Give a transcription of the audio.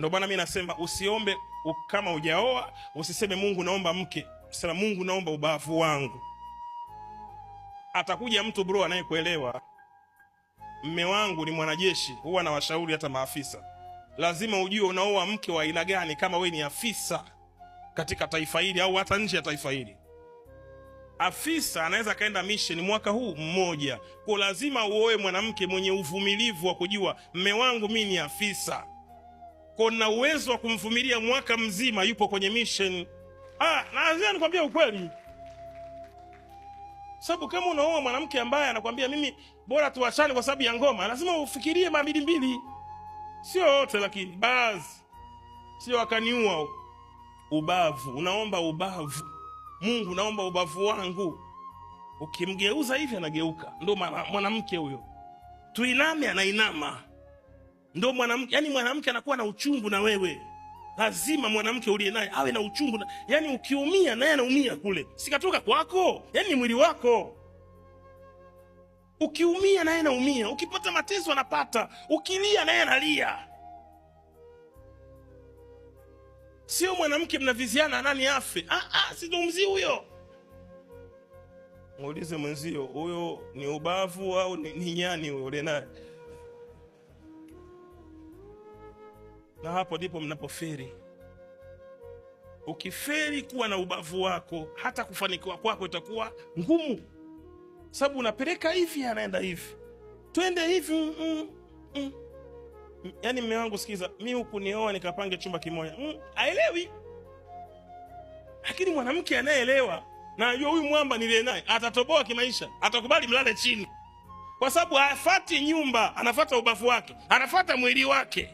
Ndio bwana mimi nasema usiombe kama hujaoa, usiseme Mungu naomba mke, sema Mungu naomba ubavu wangu. Atakuja mtu bro anayekuelewa. Mme wangu ni mwanajeshi, huwa na washauri hata maafisa. Lazima ujue unaoa mke wa aina gani kama we ni afisa katika taifa hili au hata nje ya taifa hili. Afisa anaweza kaenda mission mwaka huu mmoja. Kwa lazima uoe mwanamke mwenye uvumilivu wa kujua mme wangu mimi ni afisa. Kwa na uwezo wa kumvumilia mwaka mzima yupo kwenye mission. Lazima nikwambia ukweli. Sababu kama unaoa mwanamke ambaye anakuambia mimi bora tuachane kwa sababu ya ngoma, lazima ufikirie mara mbili. Sio wote lakini baadhi. Sio akaniua ubavu, unaomba ubavu. Mungu naomba ubavu wangu. Ukimgeuza hivi anageuka. Ndio mwanamke huyo. Tuiname anainama. Ndio mwanamke, yani mwanamke anakuwa na uchungu na wewe. Lazima mwanamke uliye naye awe na uchungu na, yani ukiumia naye anaumia kule. Sikatoka kwako, yani mwili wako. Ukiumia naye anaumia, ukipata mateso anapata, ukilia naye analia. Sio mwanamke mnaviziana nani afe. Sizungumzi huyo. Muulize mwenzio, huyo ni ubavu au ni nyani huyo ule naye? Na hapo ndipo mnapoferi. Ukiferi kuwa na ubavu wako, hata kufanikiwa kwako itakuwa ngumu. Sababu unapeleka hivi anaenda hivi. Twende hivi. Yani mume wangu sikiza, mimi huku nioa nikapange chumba kimoja. Haelewi. Lakini mwanamke anayeelewa na anajua huyu mwamba nile naye atatoboa kimaisha, atakubali mlale chini. Kwa sababu hafuati nyumba, anafuata ubavu wake, anafuata mwili wake.